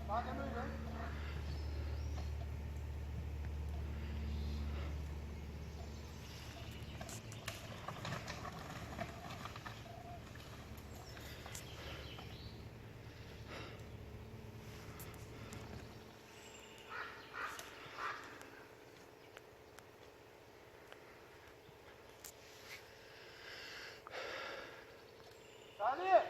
Madem öyle. Salih!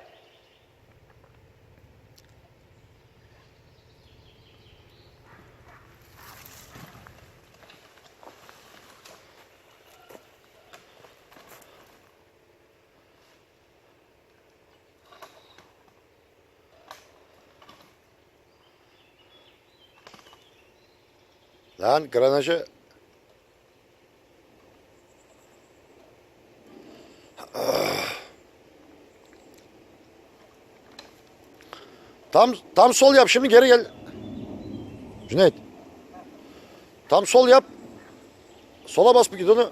Lan granajı. Tam sol yap, şimdi geri gel. Cüneyt. Tam sol yap. Sola bas bir gidonu.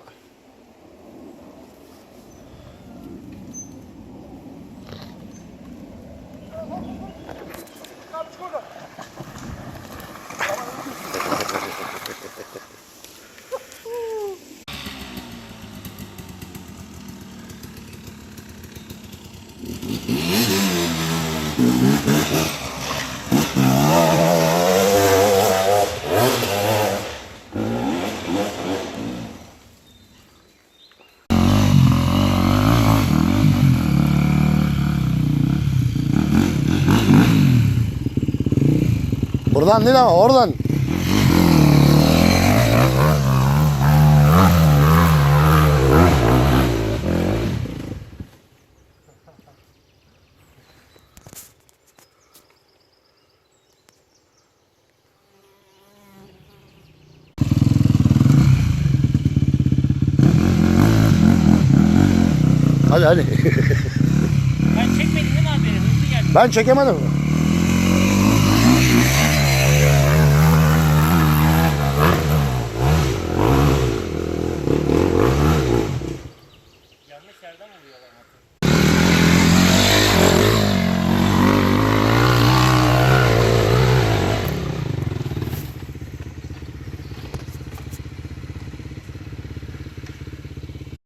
Buradan değil ama oradan. Hadi. Ben çekmedim değil mi abi beni? Hızlı geldim. Ben çekemedim.